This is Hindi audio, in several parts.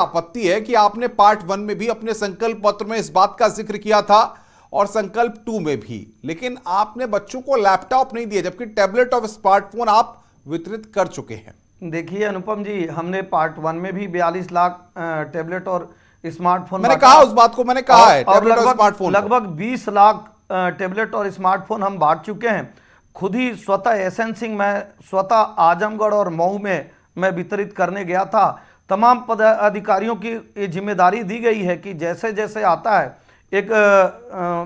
आपत्ति है कि आपने पार्ट 1 में भी अपने संकल्प पत्र में इस बात का जिक्र किया था और संकल्प 2 में भी, लेकिन आपने बच्चों को लैपटॉप नहीं दिया, जबकि टैबलेट और स्मार्टफोन आप वितरित कर चुके हैं। देखिए अनुपम जी, हमने पार्ट 1 में भी 42 लाख टैबलेट और स्मार्टफोन मैंने कहा, उस बात को मैंने कहा है, टैबलेट और स्मार्टफोन लगभग 20 लाख टैबलेट और स्मार्टफोन हम बांट चुके हैं। खुद ही स्वतः एसेंसिंग में, स्वतः आजमगढ़ और मऊ में मैं वितरित करने गया था। तमाम पदाधिकारियों की ये जिम्मेदारी दी गई है कि जैसे जैसे आता है, एक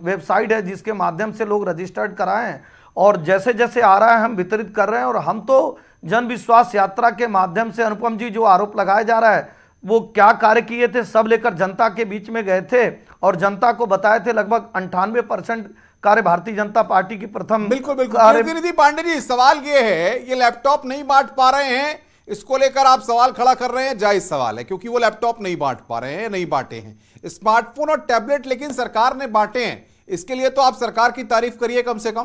वेबसाइट है जिसके माध्यम से लोग रजिस्टर्ड कराएं, और जैसे जैसे आ रहा है हम वितरित कर रहे हैं। और हम तो जन विश्वास यात्रा के माध्यम से, अनुपम जी, जो आरोप लगाया जा रहा है वो क्या कार्य किए थे सब लेकर जनता के बीच में गए थे और जनता को बताए थे। लगभग 98% कार्य भारतीय जनता पार्टी की प्रथम बिल्कुल प्रतिनिधि पांडे जी, सवाल ये है, ये लैपटॉप नहीं बांट पा रहे हैं, इसको लेकर आप सवाल खड़ा कर रहे हैं, जायज सवाल है, क्योंकि वो लैपटॉप नहीं बांट पा रहे हैं, नहीं बांटे हैं। स्मार्टफोन और टैबलेट लेकिन सरकार ने बांटे हैं, इसके लिए तो आप सरकार की तारीफ करिए कम से कम।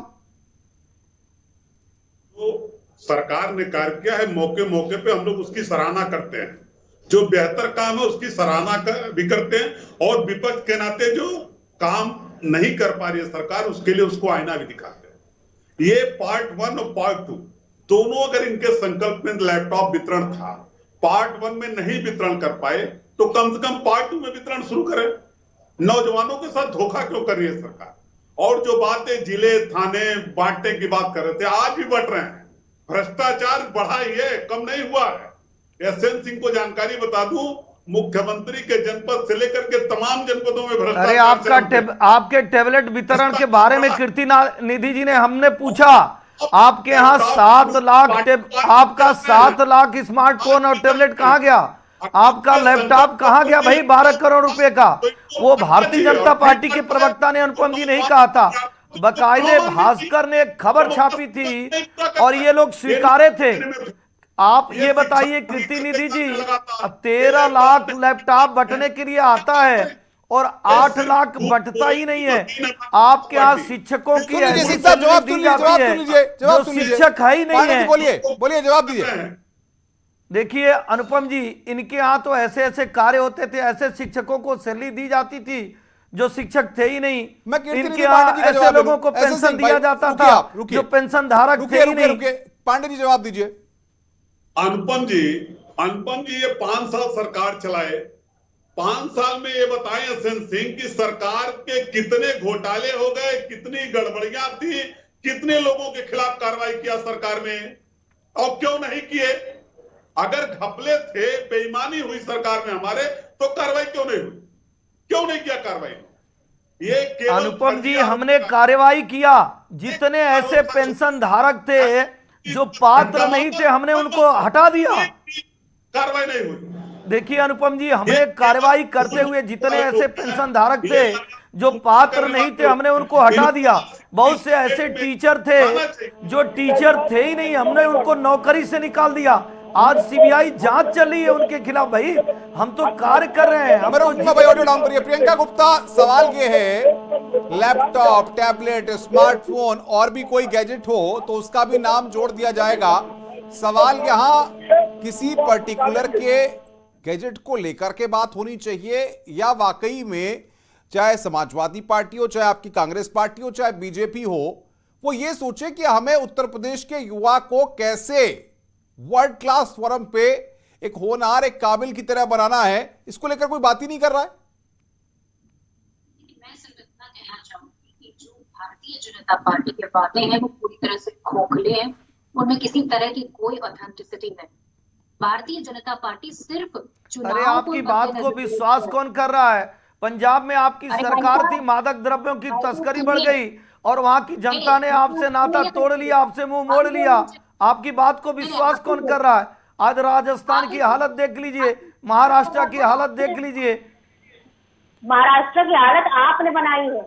तो सरकार ने कार्य किया है, मौके मौके पे हम लोग उसकी सराहना करते हैं, जो बेहतर काम है उसकी सराहना भी करते हैं, और विपक्ष के नाते जो काम नहीं कर पा रही है सरकार, उसके लिए उसको आईना भी दिखाते हैं। ये पार्ट 1 और पार्ट 2 दोनों अगर इनके संकल्प में लैपटॉप वितरण था, पार्ट 1 में नहीं वितरण कर पाए तो कम से कम पार्ट 2 में वितरण शुरू करें। नौजवानों के साथ धोखा क्यों कर रही है सरकार? और जो बातें जिले थाने बांटने की बात कर रहे थे, आज भी बट रहे हैं। भ्रष्टाचार बढ़ा ही है, कम नहीं हुआ है। एसएन सिंह को जानकारी बता दूं, मुख्यमंत्री के जनपद से लेकर के तमाम जनपदों में भ्रष्टाचार। अरे आपके टैबलेट वितरण के बारे में कीर्ति निधि जी ने हमने पूछा, आपके यहाँ 7 लाख आपका 7 लाख स्मार्टफोन और टैबलेट कहाँ गया? आपका लैपटॉप कहाँ गया भाई 12 करोड़ रुपए का? वो भारतीय जनता पार्टी के प्रवक्ता ने, अनुपम जी, नहीं कहा था, बकायदे भास्कर ने एक खबर छापी थी और ये लोग स्वीकारे थे। आप ये बताइए कीर्ति निधि जी, 13 लाख लैपटॉप बंटने के लिए आता है और 8 लाख बंटता ही नहीं है। आपके यहाँ शिक्षकों की ऐसी जवाब दी जाती है जो शिक्षक है ही नहीं है। बोलिए, जवाब दीजिए। देखिए अनुपम जी, इनके यहाँ तो ऐसे ऐसे कार्य होते थे, ऐसे शिक्षकों को सैलरी दी जाती थी जो शिक्षक थे ही नहीं। इनके यहाँ ऐसे लोगों को पेंशन दिया जाता था जो पेंशन धारक थे ही नहीं। पांडे जी जवाब दीजिए। अनुपम जी, ये 5 साल सरकार चलाए, 5 साल में ये बताएं एसएन सिंह की सरकार के कितने घोटाले हो गए, कितनी गड़बड़ियां थी, कितने लोगों के खिलाफ कार्रवाई किया सरकार में, और क्यों नहीं किए? अगर घपले थे, बेईमानी हुई सरकार में हमारे, तो कार्रवाई क्यों नहीं हुई? क्यों नहीं किया कार्रवाई? ये अनुपम जी, हमने कार्रवाई किया। जितने ऐसे पेंशन धारक थे जो पात्र नहीं थे, हमने उनको हटा दिया। कार्रवाई नहीं हुई। देखिए अनुपम जी, हमने कार्रवाई करते हुए जितने ऐसे पेंशन धारक थे जो पात्र नहीं थे, हमने उनको हटा दिया। बहुत से ऐसे टीचर थे जो टीचर थे ही नहीं, हमने उनको नौकरी से निकाल दिया। आज सीबीआई जांच चल रही है उनके खिलाफ। भाई हम तो कार्य कर रहे हैं। प्रियंका गुप्ता, सवाल ये है, लैपटॉप, टैबलेट, स्मार्टफोन और भी कोई गैजेट हो तो उसका भी नाम जोड़ दिया जाएगा। सवाल यहाँ किसी पर्टिकुलर के गैजेट को लेकर के बात होनी चाहिए, या वाकई में चाहे समाजवादी पार्टी हो, चाहे आपकी कांग्रेस पार्टी हो, चाहे बीजेपी हो, वो ये सोचे कि हमें उत्तर प्रदेश के युवा को कैसे वर्ल्ड क्लास फोरम पे एक होनहार, एक काबिल की तरह बनाना है, इसको लेकर कोई बात ही नहीं कर रहा है। मैं सिर्फ इतना कहना चाहूंगी कि जो भारतीय जनता पार्टी के बातें हैं वो पूरी तरह से खोखले हैं, उनमें किसी तरह की कोई ऑथेंटिसिटी नहीं। भारतीय जनता पार्टी सिर्फ चुनाव। अरे आपकी बात को विश्वास कौन कर रहा है? पंजाब में आपकी सरकार थी, मादक द्रव्यों की तस्करी बढ़ गई और वहां की जनता ने आपसे नाता तोड़ लिया, आपसे मुंह मोड़ लिया। आपकी बात को विश्वास कौन कर रहा है? आज राजस्थान की हालत देख लीजिए, महाराष्ट्र की हालत देख लीजिए। महाराष्ट्र की हालत आपने बनाई है,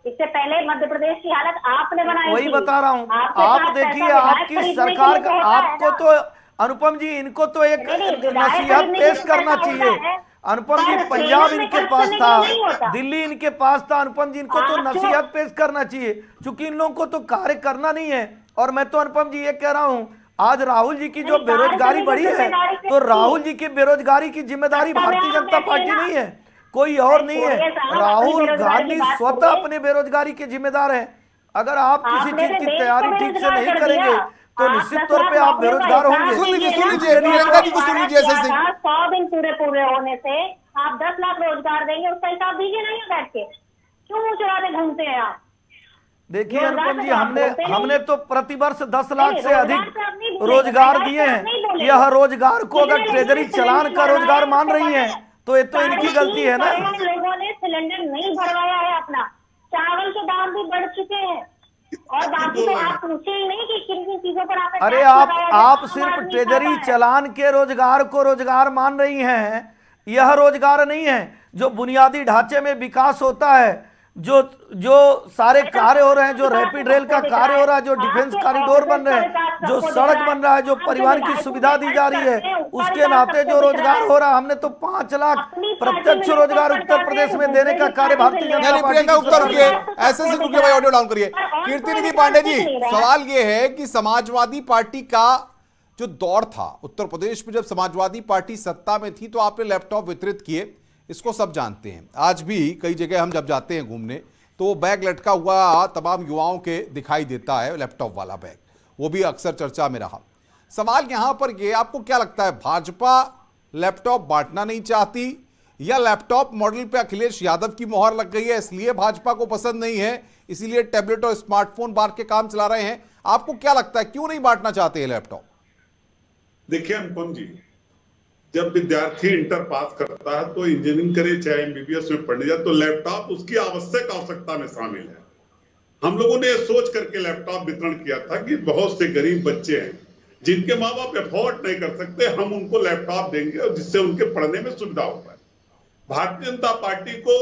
इससे पहले मध्य प्रदेश की हालत आपने बनाई। वही बता रहा हूँ। आप देखिए, आपकी सरकार का, आपको तो अनुपम जी, इनको तो एक नसीहत पेश करना चाहिए। अनुपम जी, पंजाब इनके पास था, दिल्ली इनके पास था। अनुपम जी, इनको तो नसीहत पेश करना चाहिए, क्योंकि इन लोगों को तो कार्य करना नहीं है। और मैं तो अनुपम जी ये कह रहा हूं, आज राहुल जी की जो बेरोजगारी बढ़ी है, तो राहुल जी की बेरोजगारी की जिम्मेदारी भारतीय जनता पार्टी नहीं है, कोई और नहीं है। राहुल गांधी स्वतः अपने बेरोजगारी के जिम्मेदार हैं। अगर आप किसी चीज की तैयारी ठीक से नहीं करेंगे तो निश्चित तौर पे आप बेरोजगार होंगे। सुन लीजिए प्रियंका जी को सुन लीजिए। ऐसे 100 दिन पूरे होने से आप 10 लाख रोजगार देंगे, उसका हिसाब दीजिए नहीं बैठ के, क्यों मुंह चुराते घूमते हैं आप? देखिए अनुपम जी, हमने तो प्रतिवर्ष 10 लाख से अधिक रोजगार दिए हैं। यह रोजगार को अगर ट्रेजरी चलान का रोजगार मान रही है तो ये तो इनकी गलती है ना। लोगों ने सिलेंडर नहीं भरवाया है अपना, चावल के दाम भी बढ़ चुके हैं, और बाकी तो आप पूछे ही नहीं कि किन किन चीजों पर आप। अरे आप सिर्फ ट्रेजरी चलान के रोजगार को रोजगार मान रही हैं, यह रोजगार नहीं है। जो बुनियादी ढांचे में विकास होता है, जो सारे कार्य हो रहे हैं, जो रैपिड रेल का कार्य हो रहा है, जो डिफेंस कॉरिडोर बन रहे हैं, जो सड़क बन रहा है, जो परिवहन की सुविधा दी जा रही है, उसके नाते जो रोजगार हो रहा है, हमने तो 5 लाख प्रत्यक्ष रोजगार उत्तर प्रदेश में देने का कार्य भारतीय जनता पार्टी। प्रियंका उत्तर रुकिए, ऐसे से रुकिए भाई, ऑडियो डाउन करिए। कीर्तिनिधि पांडे जी, सवाल ये है कि समाजवादी पार्टी का जो दौर था उत्तर प्रदेश में, जब समाजवादी पार्टी सत्ता में थी तो आपने लैपटॉप वितरित किए, इसको सब जानते हैं। आज भी कई जगह हम जब जाते हैं घूमने तो बैग लटका हुआ तमाम युवाओं के दिखाई देता है, लैपटॉप वाला बैग, वो भी अक्सर चर्चा में रहा। सवाल यहां पर ये, आपको क्या लगता है, भाजपा लैपटॉप बांटना नहीं चाहती, या लैपटॉप मॉडल पे अखिलेश यादव की मोहर लग गई है इसलिए भाजपा को पसंद नहीं है, इसीलिए टैबलेट और स्मार्टफोन बांट के काम चला रहे हैं? आपको क्या लगता है, क्यों नहीं बांटना चाहते हैं लैपटॉप? देखिए अनुपम जी, जब विद्यार्थी इंटर पास करता है तो इंजीनियरिंग करे चाहे एमबीबीएस में पढ़ने जाए तो लैपटॉप उसकी आवश्यकता में शामिल है। हम लोगों ने सोच करके लैपटॉप वितरण किया था कि बहुत से गरीब बच्चे हैं जिनके माँ बाप अफोर्ड नहीं कर सकते, हम उनको लैपटॉप देंगे और जिससे उनके पढ़ने में सुविधा होगा। भारतीय जनता पार्टी को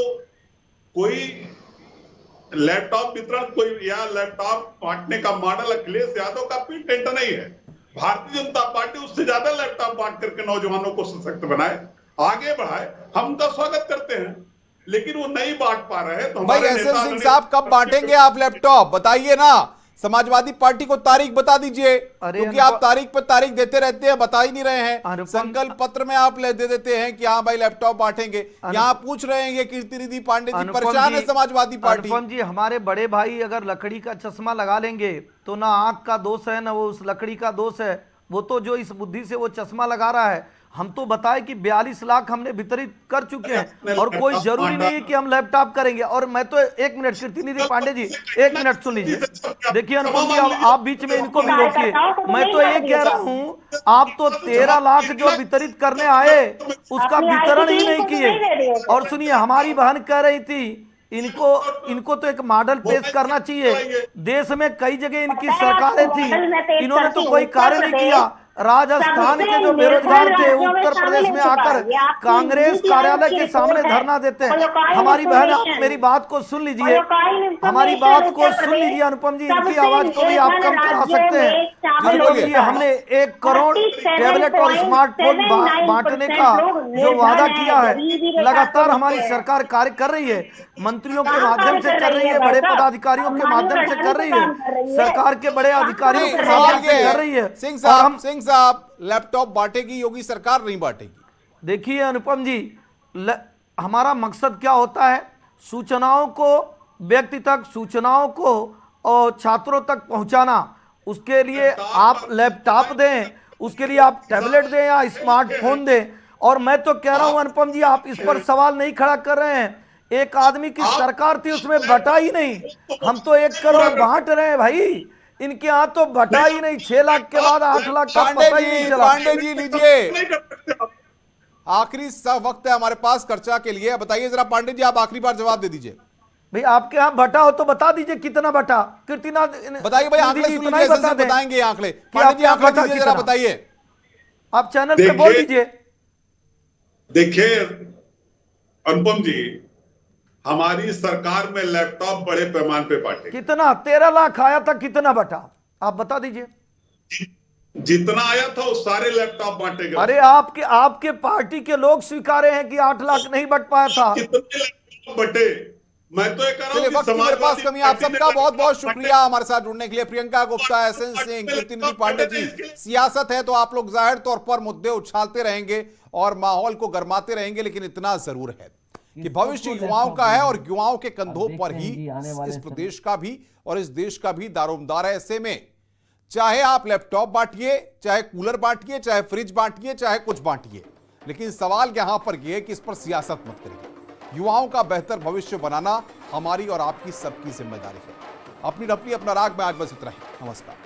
कोई लैपटॉप वितरण कोई या लैपटॉप बांटने का मॉडल अखिलेश यादव का पेटेंट नहीं है। भारतीय जनता पार्टी उससे ज्यादा लैपटॉप बांट करके नौजवानों को सशक्त बनाए, आगे बढ़ाए, हम उनका स्वागत करते हैं, लेकिन वो नहीं बांट पा रहे हैं। तो भाई एसएन सिंह साहब, कब बांटेंगे आप लैपटॉप, बताइए ना। समाजवादी पार्टी को तारीख बता दीजिए, क्योंकि आप तारीख पर तारीख देते रहते हैं, बता ही नहीं रहे हैं। संकल्प पत्र में आप दे देते हैं कि हाँ भाई लैपटॉप बांटेंगे, यहाँ पूछ रहे हैं ये कीर्तिनिधि पांडे जी, परेशान है समाजवादी पार्टी। अनुपम जी, हमारे बड़े भाई अगर लकड़ी का चश्मा लगा लेंगे तो ना आंख का दोष है ना वो उस लकड़ी का दोष है, वो तो जो इस बुद्धि से वो चश्मा लगा रहा है। हम तो बताए कि 42 लाख हमने वितरित कर चुके हैं और कोई जरूरी नहीं है कि हम लैपटॉप करेंगे। और मैं तो 1 मिनट, कीर्तिनिधि पांडे जी 1 मिनट सुन लीजिए। देखिए अनुपम जी, अब आप बीच में इनको भी रोकिए। मैं तो ये कह रहा हूं, आप तो 13 लाख जो वितरित करने आए उसका वितरण ही नहीं किए। और सुनिए, हमारी बहन कह रही थी इनको तो एक मॉडल पेश करना चाहिए। देश में कई जगह इनकी सरकारें थी, इन्होंने तो कोई कार्य नहीं किया। राजस्थान के जो बेरोजगार थे उत्तर प्रदेश में आकर कांग्रेस कार्यालय के सामने धरना देते हैं। हमारी बहन, आप मेरी बात को सुन लीजिए, हमारी बात को सुन लीजिए अनुपम जी, इनकी आवाज को भी आप कम करा सकते हैं। अनुपम जी, हमने 1 करोड़ टैबलेट और स्मार्टफोन बांटने का जो वादा किया है, लगातार हमारी सरकार कार्य कर रही है, मंत्रियों के माध्यम से कर रही है, बड़े पदाधिकारियों के माध्यम से कर रही है, सरकार के बड़े अधिकारियों के माध्यम से कर रही है। सिंह साहब, लैपटॉप बांटेगी योगी सरकार, नहीं बांटेगी? देखिए अनुपम जी, हमारा मकसद क्या होता है, सूचनाओं को व्यक्ति तक, सूचनाओं को और छात्रों तक पहुंचाना। उसके लिए आप लैपटॉप दें, उसके लिए आप टैबलेट दें या स्मार्टफोन दें। और मैं तो कह रहा हूं अनुपम जी, आप इस पर सवाल नहीं खड़ा कर रहे हैं। एक आदमी की सरकार थी, उसमें बटा ही नहीं, हम तो 1 करोड़ बांट रहे हैं भाई। इनके यहाँ तो बटा ही नहीं, 6 लाख के बाद 8 लाख का पता ही नहीं चला। पांडे जी लीजिए, आखिरी वक्त है हमारे पास चर्चा के लिए। बताइए जरा पांडे जी, आप आखिरी बार जवाब दे दीजिए। भाई आपके यहाँ बटा हो तो बता दीजिए कितना बटा। कीर्तिनाथ बताइए भाई, आंकड़े सुन लीजिए, बताएंगे आंकड़े। पांडे जी आंकड़े दीजिए जरा, बताइए। आप चैनल पे बोल दीजिए। देखिए अनुपम जी, हमारी सरकार में लैपटॉप बड़े पैमाने पे बांटे। कितना? 13 लाख आया था, कितना बटा आप बता दीजिए। जितना आया था वो सारे लैपटॉप बांटे गए। अरे आपके पार्टी के लोग स्वीकारे हैं कि 8 लाख नहीं बट पाया था। कितने लैपटॉप बटे? मैं तो ये कह रहा चलिए, हूं कि वक्त की मेरे पास समाजवादी कमी है। आप पार्टी ने सबका बहुत बहुत लैपटॉप शुक्रिया हमारे साथ जुड़ने के लिए। प्रियंका गुप्ता, एसएन सिंह, कीर्तिनिधि पांडे जी। सियासत है तो आप लोग जाहिर तौर पर मुद्दे उछालते रहेंगे और माहौल को गरमाते रहेंगे, लेकिन इतना जरूर है कि भविष्य युवाओं का है और युवाओं के कंधों पर ही इस प्रदेश का भी और इस देश का भी दारोमदार है। ऐसे में चाहे आप लैपटॉप बांटिए, चाहे कूलर बांटिए, चाहे फ्रिज बांटिए, चाहे कुछ बांटिए, लेकिन सवाल यहां पर यह है कि इस पर सियासत मत करिए। युवाओं का बेहतर भविष्य बनाना हमारी और आपकी सबकी जिम्मेदारी है। अपनी रपनी अपना राग में आज बस इतना ही। नमस्कार।